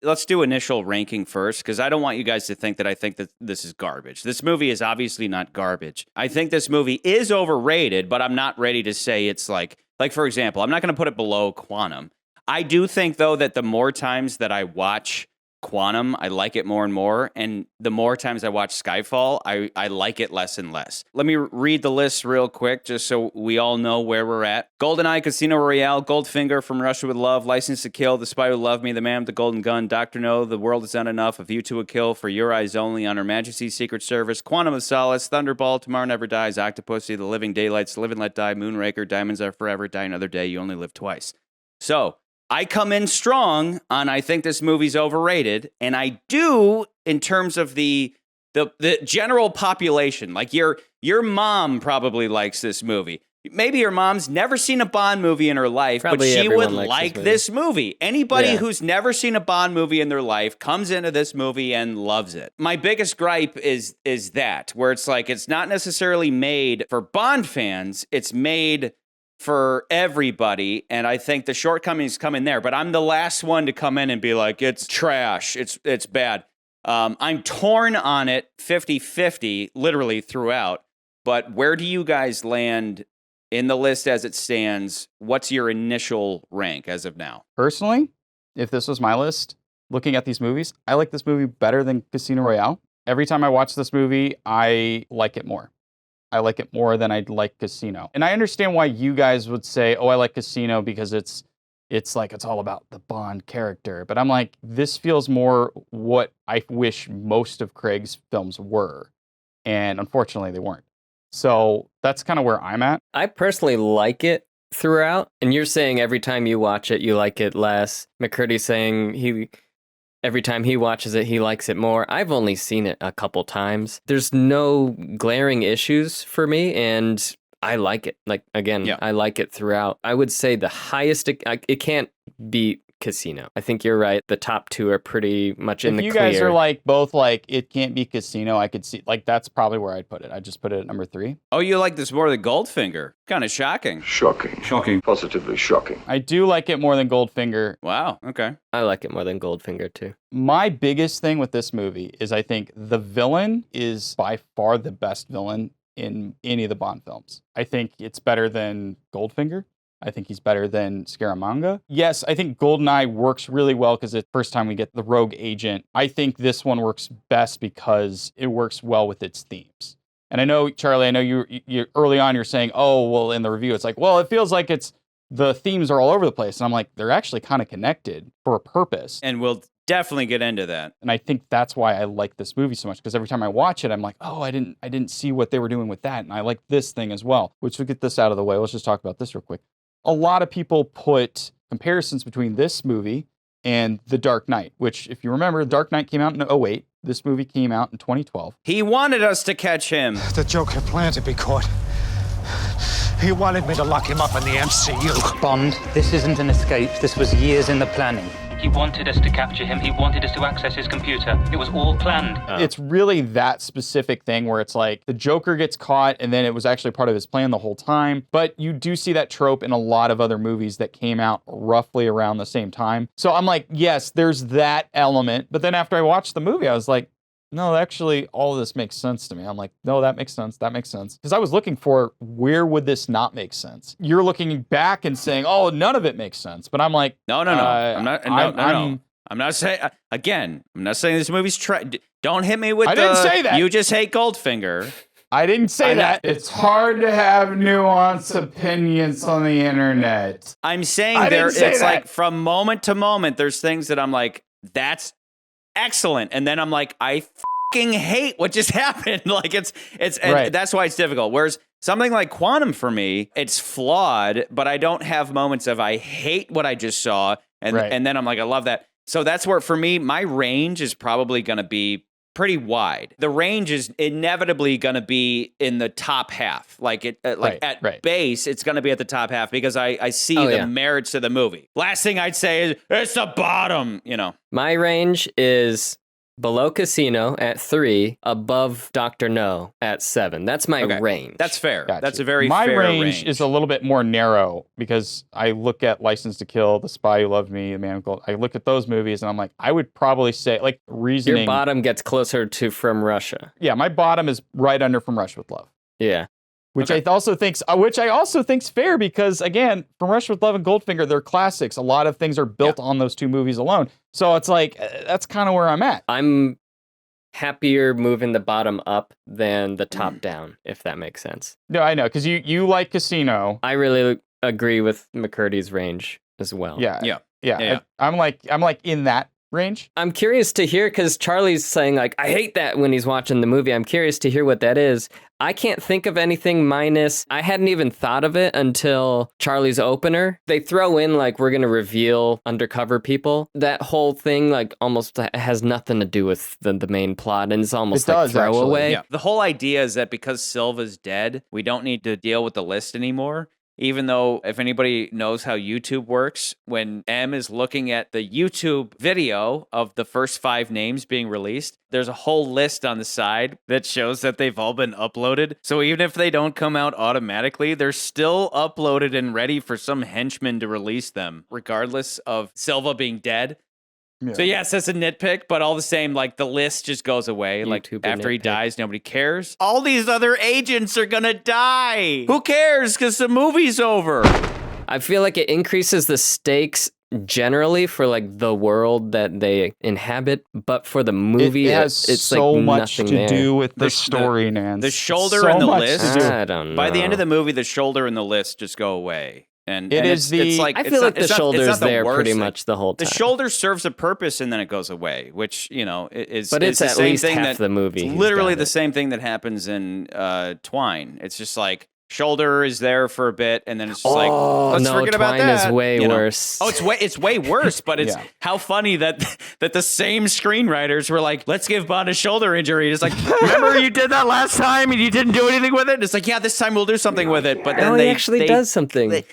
let's do initial ranking first, because I don't want you guys to think that I think that this is garbage. This movie is obviously not garbage. I think this movie is overrated, but I'm not ready to say it's like for example, I'm not going to put it below Quantum. I do think, though, that the more times that I watch Quantum, I like it more and more. And the more times I watch Skyfall, I like it less and less. Let me read the list real quick, just so we all know where we're at. GoldenEye, Casino Royale, Goldfinger, From Russia with Love, License to Kill, The Spy Who Loved Me, The Man with the Golden Gun, Dr. No, The World Is Not Enough, A View to a Kill, For Your Eyes Only, On Her Majesty's Secret Service, Quantum of Solace, Thunderball, Tomorrow Never Dies, Octopussy, The Living Daylights, Live and Let Die, Moonraker, Diamonds Are Forever, Die Another Day, You Only Live Twice. So, I come in strong on I think this movie's overrated, and I do in terms of the general population. Like your mom probably likes this movie. Maybe your mom's never seen a Bond movie in her life, Probably but she would everyone likes like this this movie. Anybody who's never seen a Bond movie in their life comes into this movie and loves it. My biggest gripe is that, where it's like it's not necessarily made for Bond fans, it's made for everybody, and I think the shortcomings come in there. But I'm the last one to come in and be like, it's trash, it's bad. I'm torn on it 50-50, literally throughout. But where do you guys land in the list as it stands? What's your initial rank as of now? Personally, if this was my list, looking at these movies, I like this movie better than Casino Royale. Every time I watch this movie, I like it more. I like it more than I'd like Casino. And I understand why you guys would say, oh, I like Casino because it's like it's all about the Bond character. But I'm like, this feels more what I wish most of Craig's films were. And unfortunately, they weren't. So that's kind of where I'm at. I personally like it throughout. And you're saying every time you watch it, you like it less. McCurdy's saying every time he watches it, he likes it more. I've only seen it a couple times. There's no glaring issues for me, and I like it. Like, again, I like it throughout. I would say the highest, it can't beat Casino. I think you're right. The top two are pretty much in the clear. If you guys are like both like, it can't be Casino, I could see, like, that's probably where I'd put it. I'd just put it at number 3. Oh, you like this more than Goldfinger? Kind of shocking. Shocking. Positively shocking. I do like it more than Goldfinger. Wow, okay. I like it more than Goldfinger, too. My biggest thing with this movie is I think the villain is by far the best villain in any of the Bond films. I think it's better than Goldfinger. I think he's better than Scaramanga. Yes, I think GoldenEye works really well because it's the first time we get the rogue agent. I think this one works best because it works well with its themes. And I know, Charlie, you early on you're saying, oh, well, in the review, it's like, well, it feels like the themes are all over the place. And I'm like, they're actually kind of connected for a purpose. And we'll definitely get into that. And I think that's why I like this movie so much, because every time I watch it, I'm like, oh, I didn't see what they were doing with that. And I like this thing as well, which we'll get this out of the way. Let's just talk about this real quick. A lot of people put comparisons between this movie and The Dark Knight, which, if you remember, The Dark Knight came out in 2008. This movie came out in 2012. He wanted us to catch him. The Joker planned to be caught. He wanted me to lock him up in the MCU. Bond, this isn't an escape. This was years in the planning. He wanted us to capture him. He wanted us to access his computer. It was all planned. It's really that specific thing where it's like the Joker gets caught and then it was actually part of his plan the whole time. But you do see that trope in a lot of other movies that came out roughly around the same time. So I'm like, yes, there's that element. But then after I watched the movie, I was like, no, actually, all of this makes sense to me. I'm like, no, that makes sense. That makes sense. Because I was looking for, where would this not make sense? You're looking back and saying, oh, none of it makes sense. But I'm like, no. I'm not saying, again, I'm not saying this movie's don't hit me with I didn't say that. You just hate Goldfinger. I didn't say that. It's hard to have nuanced opinions on the internet. I'm saying it's like from moment to moment, there's things that I'm like, that's excellent. And then I'm like, I fucking hate what just happened. Like it's right. That's why it's difficult. Whereas something like Quantum for me, it's flawed, but I don't have moments of I hate what I just saw. And then I'm like, I love that. So that's where, for me, my range is probably going to be pretty wide. The range is inevitably going to be in the top half. Like at base, it's going to be at the top half because I see the merits of the movie. Last thing I'd say is it's the bottom, you know. My range is below Casino at 3, above Dr. No at 7. That's my Okay. range. That's fair. Gotcha. That's a very My fair range is a little bit more narrow because I look at License to Kill, The Spy Who Loved Me, The Man with Gold. I look at those movies and I'm like, I would probably say, like, reasoning. Your bottom gets closer to From Russia. Yeah, my bottom is right under From Russia with Love. Yeah. Which I also think's fair because, again, From Russia with Love and Goldfinger, they're classics. A lot of things are built on those two movies alone. So it's like, that's kind of where I'm at. I'm happier moving the bottom up than the top down, if that makes sense. No, I know, because you like Casino. I really agree with McCurdy's range as well. Yeah. Yeah. I'm like in that range. I'm curious to hear, because Charlie's saying, like, I hate that when he's watching the movie. I'm curious to hear what that is. I can't think of anything minus, I hadn't even thought of it until Charlie's opener. They throw in, like, we're going to reveal undercover people. That whole thing, like, almost has nothing to do with the main plot, and it's almost It like does, throwaway. Yeah. The whole idea is that because Silva's dead, we don't need to deal with the list anymore. Even though, if anybody knows how YouTube works, when M is looking at the YouTube video of the first 5 names being released, there's a whole list on the side that shows that they've all been uploaded. So even if they don't come out automatically, they're still uploaded and ready for some henchman to release them, regardless of Silva being dead. Yeah. So yes, that's a nitpick, but all the same, like, the list just goes away. Like, YouTube after he nitpick. dies, nobody cares. All these other agents are gonna die. Who cares? Because the movie's over. I feel like it increases the stakes generally for, like, the world that they inhabit, but for the movie, it has it's so like much nothing to there. do with the The- story, Nance. The shoulder So and the much list. to do. I don't know. By the end of the movie, the shoulder and the list just go away. And It and is it's the- like, I it's feel not- like the it's not- it's shoulder's not the there worst pretty thing. much the whole The time. shoulder serves a purpose and then it goes away, which, you know, is But it's the at same least thing half that, the movie. It's he's literally got the it. same thing that happens in Twine. It's just like, shoulder is there for a bit, and then it's just like, let's no, forget about Twine that. is way you know? worse. Oh, it's way worse, but it's Yeah. how funny that the same screenwriters were like, let's give Bond a shoulder injury. It's like, remember you did that last time and you didn't do anything with it? And it's like, yeah, this time we'll do something with it. But then No, they he actually they- does something. They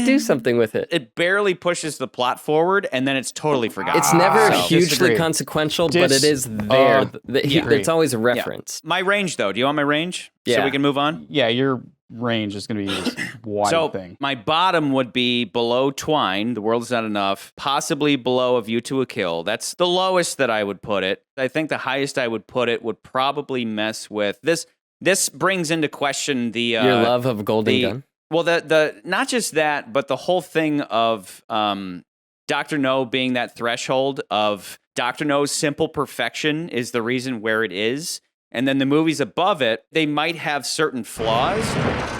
do something with it. It barely pushes the plot forward, and then it's totally forgotten. It's never So- hugely Disagree. consequential, but it is there. It's always a reference. My range, though. Do you want my range? So Yeah. we can move on? Yeah, your range is going to be this wide So thing. my bottom would be below Twine, The World Is Not Enough, possibly below A View to a Kill. That's the lowest that I would put it. I think the highest I would put it would probably mess with this. This brings into question the Your love of Golden Gun. Well, the not just that, but the whole thing of Dr. No being that threshold of Dr. No's simple perfection is the reason where it is. And then the movies above it, they might have certain flaws,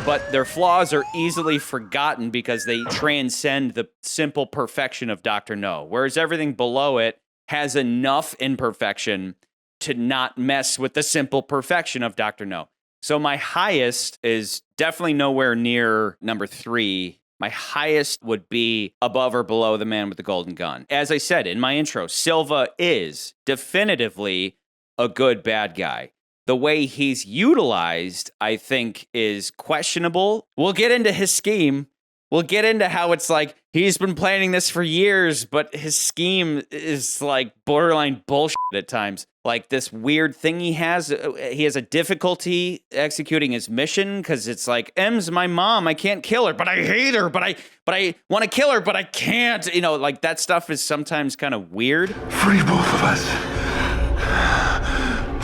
but their flaws are easily forgotten because they transcend the simple perfection of Dr. No. Whereas everything below it has enough imperfection to not mess with the simple perfection of Dr. No. So my highest is definitely nowhere near number 3. My highest would be above or below The Man with the Golden Gun. As I said in my intro, Silva is definitively a good bad guy. The way he's utilized, I think, is questionable. We'll get into his scheme. We'll get into how it's like he's been planning this for years, but his scheme is like borderline bullshit at times. Like this weird thing he has a difficulty executing his mission because it's like, M's my mom, I can't kill her, but I hate her, but I want to kill her, but I can't. You know, like that stuff is sometimes kind of weird. Free both of us.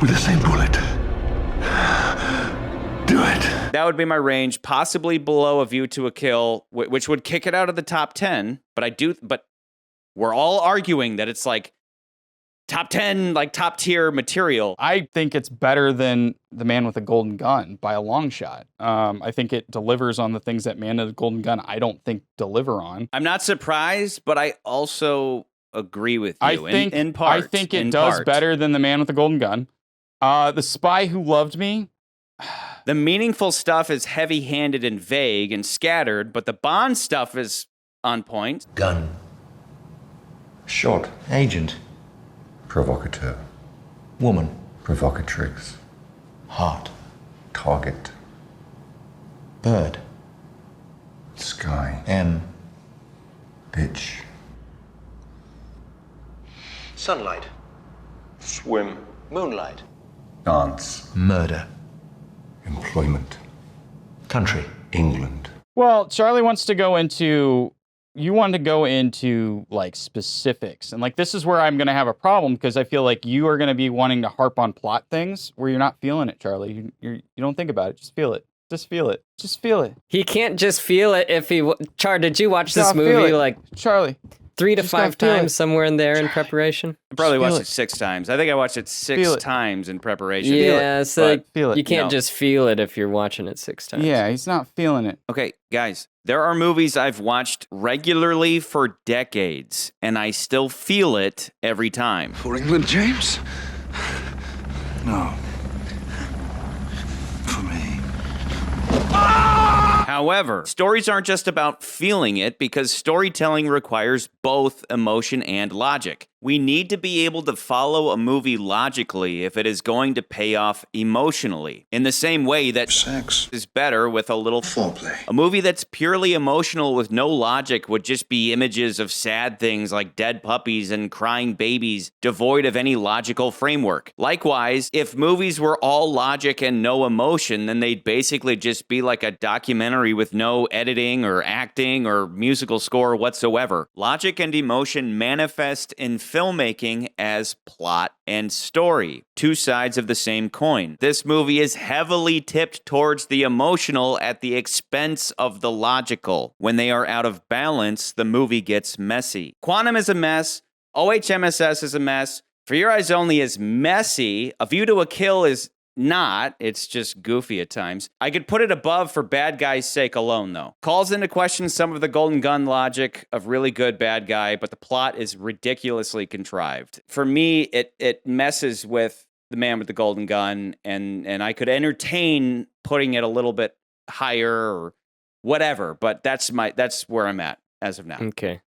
With the same bullet. Do it. That would be my range, possibly below A View to a Kill, which would kick it out of the top 10. But we're all arguing that it's like top 10, like top tier material. I think it's better than The Man with the Golden Gun by a long shot. I think it delivers on the things that Man with the Golden Gun I don't think deliver on. I'm not surprised, but I also agree with you in part. I think it does better than The Man with the Golden Gun. The Spy Who Loved Me. The meaningful stuff is heavy-handed and vague and scattered, but the Bond stuff is on point. Gun. Shot. Agent. Provocateur. Woman. Provocatrix. Heart. Target. Bird. Sky. M. Bitch. Sunlight. Swim. Moonlight. Dance. Murder. Employment. Country. England. Well, Charlie wants to go into. You want to go into like specifics, and like this is where I'm going to have a problem because I feel like you are going to be wanting to harp on plot things where you're not feeling it, Charlie. You don't think about it. Just feel it. Just feel it. Just feel it. He can't just feel it if he. Char, did you watch this Just feel movie it. like Charlie? 3 to just gotta 5 feel it. times somewhere in there in preparation? I probably Feel watched it. it 6 times. I think I watched it Feel six it. times in preparation. Yeah, so but- Feel it. you can't No. just feel it if you're watching it 6 times. Yeah, he's not feeling it. Okay, guys, there are movies I've watched regularly for decades, and I still feel it every time. For England, James? No. For me. However, stories aren't just about feeling it because storytelling requires both emotion and logic. We need to be able to follow a movie logically if it is going to pay off emotionally. In the same way that Sex. is better with a little Foreplay. A movie that's purely emotional with no logic would just be images of sad things like dead puppies and crying babies, devoid of any logical framework. Likewise, if movies were all logic and no emotion, then they'd basically just be like a documentary with no editing or acting or musical score whatsoever. Logic and emotion manifest in filmmaking as plot and story, 2 sides of the same coin. This movie is heavily tipped towards the emotional at the expense of the logical. When they are out of balance, the movie gets messy. Quantum is a mess. OHMSS is a mess. For Your Eyes Only is messy. A View to a Kill is not. It's just goofy at times. I could put it above For Bad Guy's Sake alone, though. Calls into question some of the golden gun logic of really good bad guy, but the plot is ridiculously contrived. For me, it messes with The Man with the Golden Gun, and I could entertain putting it a little bit higher or whatever, but that's where I'm at as of now. Okay.